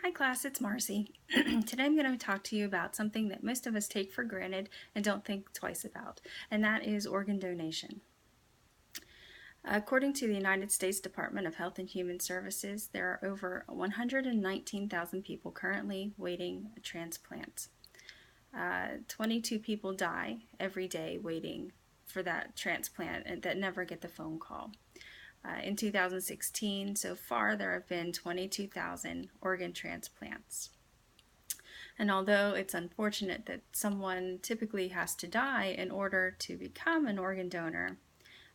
Hi class, it's Marcy. Today I'm going to talk to you about something that most of us take for granted and don't think twice about, and that is organ donation. According to the United States Department of Health and Human Services, there are over 119,000 people currently waiting a transplant. 22 people die every day waiting for that transplant and that never get the phone call. In 2016, so far, there have been 22,000 organ transplants. And although it's unfortunate that someone typically has to die in order to become an organ donor,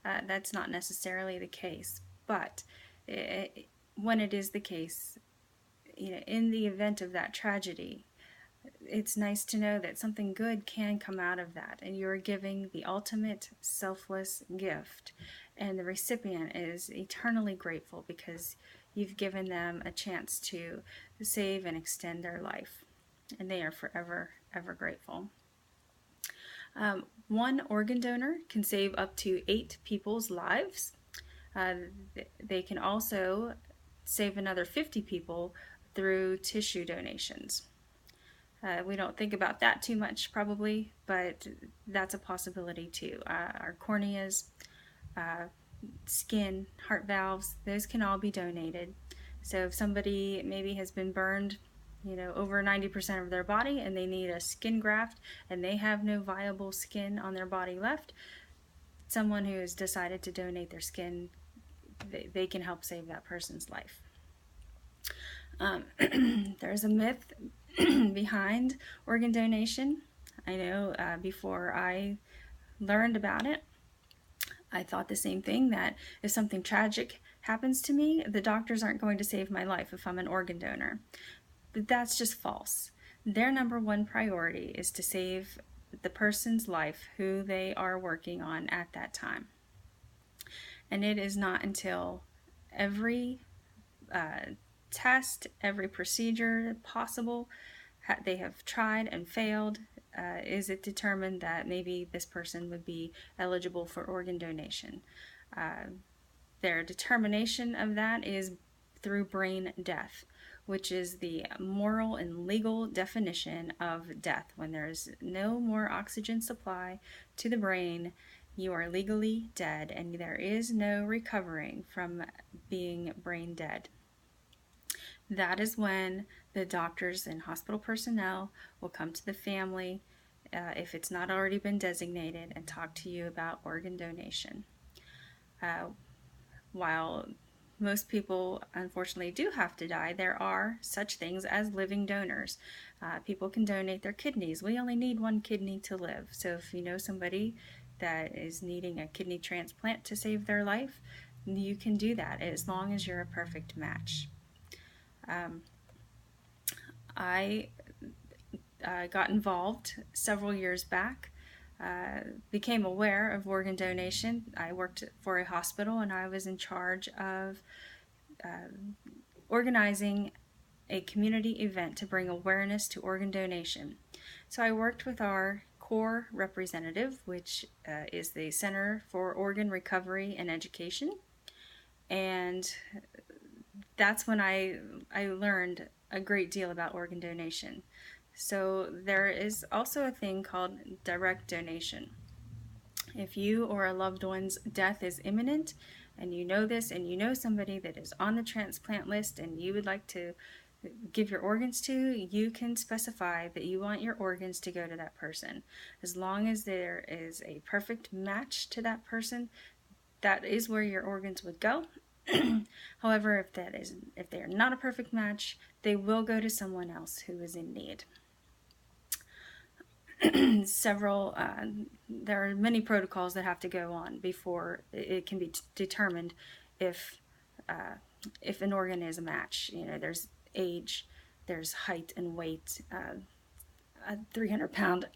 that's not necessarily the case. But when it is the case, in the event of that tragedy, it's nice to know that something good can come out of that, and you're giving the ultimate selfless gift, and the recipient is eternally grateful because you've given them a chance to save and extend their life, and they are forever ever grateful. One organ donor can save up to 8 people's lives. They can also save another 50 people through tissue donations. We don't think about that too much probably, but that's a possibility too. Our corneas, skin, heart valves, those can all be donated. So if somebody maybe has been burned, over 90% of their body and they need a skin graft and they have no viable skin on their body left, someone who has decided to donate their skin, they can help save that person's life. There's a myth behind organ donation. I know before I learned about it, I thought the same thing, that if something tragic happens to me, the doctors aren't going to save my life if I'm an organ donor. But that's just false. Their number one priority is to save the person's life who they are working on at that time. And it is not until every test, every procedure possible they have tried and failed, is it determined that maybe this person would be eligible for organ donation. Their determination of that is through brain death, which is the moral and legal definition of death. When there's no more oxygen supply to the brain, you are legally dead, and there is no recovering from being brain dead. That is when the doctors and hospital personnel will come to the family, if it's not already been designated, and talk to you about organ donation. While most people unfortunately do have to die, there are such things as living donors. People can donate their kidneys. We only need one kidney to live. So if you know somebody that is needing a kidney transplant to save their life, you can do that as long as you're a perfect match. I got involved several years back, became aware of organ donation. I worked for a hospital and I was in charge of organizing a community event to bring awareness to organ donation. So I worked with our CORE representative, which is the Center for Organ Recovery and Education, and that's when I learned a great deal about organ donation. So there is also a thing called direct donation. If you or a loved one's death is imminent, and you know this, and you know somebody that is on the transplant list and you would like to give your organs to, you can specify that you want your organs to go to that person. As long as there is a perfect match to that person, that is where your organs would go. However, if they are not a perfect match, they will go to someone else who is in need. There are many protocols that have to go on before it can be determined if an organ is a match. There's age, there's height and weight. A 300-pound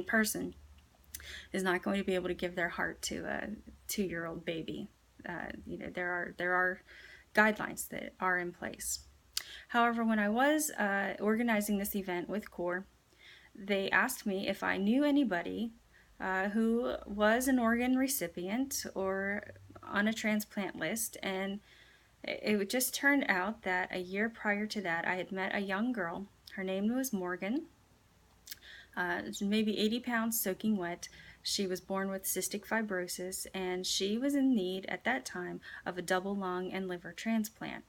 person is not going to be able to give their heart to a 2-year-old baby. There are guidelines that are in place. However, when I was organizing this event with CORE, they asked me if I knew anybody who was an organ recipient or on a transplant list, and It just turned out that a year prior to that, I had met a young girl. Her name was Morgan. Maybe 80 pounds soaking wet. She was born with cystic fibrosis, and she was in need at that time of a double lung and liver transplant.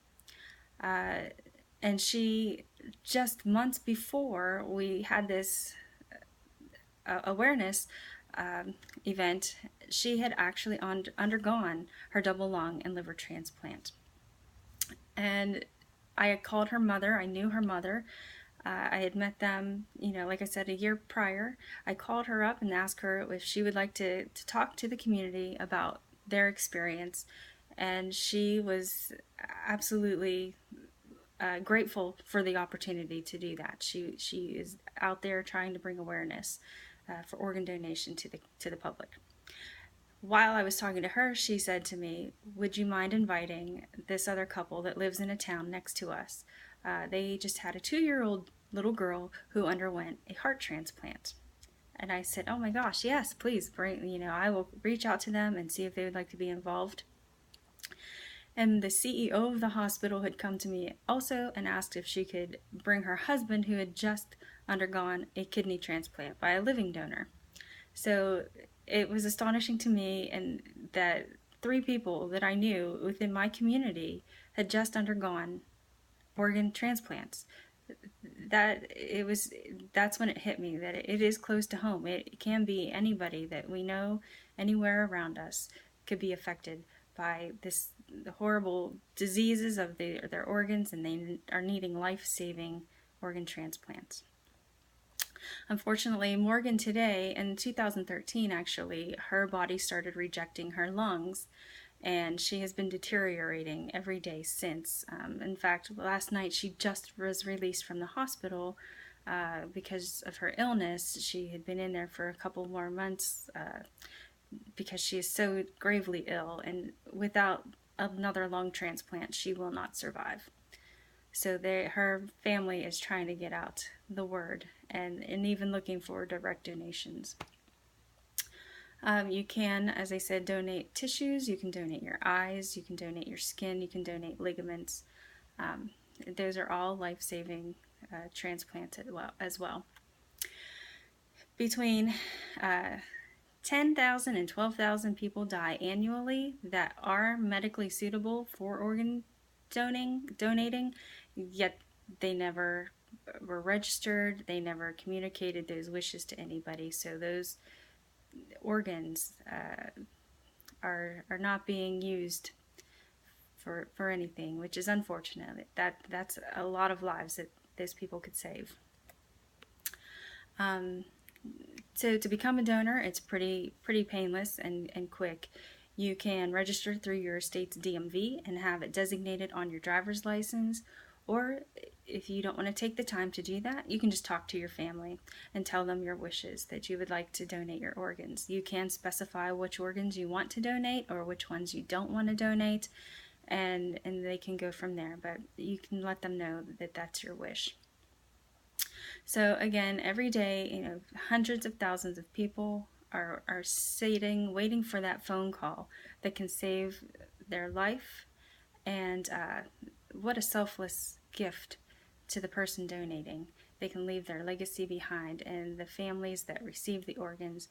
And she, just months before we had this awareness event, she had actually undergone her double lung and liver transplant. And I had called her mother. I knew her mother. I had met them, like I said, a year prior. I called her up and asked her if she would like to talk to the community about their experience. And she was absolutely grateful for the opportunity to do that. She is out there trying to bring awareness for organ donation to the public. While I was talking to her, she said to me, "Would you mind inviting this other couple that lives in a town next to us? They just had a 2-year-old little girl who underwent a heart transplant." And I said, "Oh my gosh, yes, please bring, I will reach out to them and see if they would like to be involved." And the CEO of the hospital had come to me also and asked if she could bring her husband, who had just undergone a kidney transplant by a living donor. So it was astonishing to me, and that 3 people that I knew within my community had just undergone organ transplants. That's when it hit me that it is close to home. It can be anybody that we know anywhere around us could be affected by the horrible diseases of their organs, and they are needing life-saving organ transplants. Unfortunately, Morgan today, in 2013 actually, her body started rejecting her lungs, and she has been deteriorating every day since. In fact, last night she just was released from the hospital because of her illness. She had been in there for a couple more months because she is so gravely ill, and without another lung transplant, she will not survive. So her family is trying to get out the word and even looking for direct donations. You can, as I said, donate tissues. You can donate your eyes. You can donate your skin. You can donate ligaments. Those are all life-saving transplants as well. Between 10,000 and 12,000 people die annually that are medically suitable for organ donating, yet they never were registered. They never communicated those wishes to anybody. So those organs are not being used for anything, which is unfortunate. That's a lot of lives that those people could save. So to become a donor, it's pretty painless and quick. You can register through your state's DMV and have it designated on your driver's license, or if you don't want to take the time to do that, you can just talk to your family and tell them your wishes, that you would like to donate your organs. You can specify which organs you want to donate or which ones you don't want to donate, and they can go from there, but you can let them know that that's your wish. So again, every day, hundreds of thousands of people are sitting, waiting for that phone call that can save their life. And what a selfless gift to the person donating. They can leave their legacy behind, and the families that receive the organs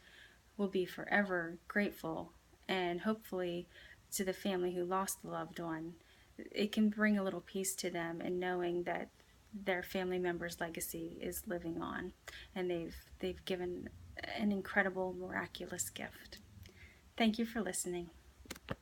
will be forever grateful. And hopefully, to the family who lost the loved one, it can bring a little peace to them in knowing that their family member's legacy is living on, and they've given an incredible, miraculous gift. Thank you for listening.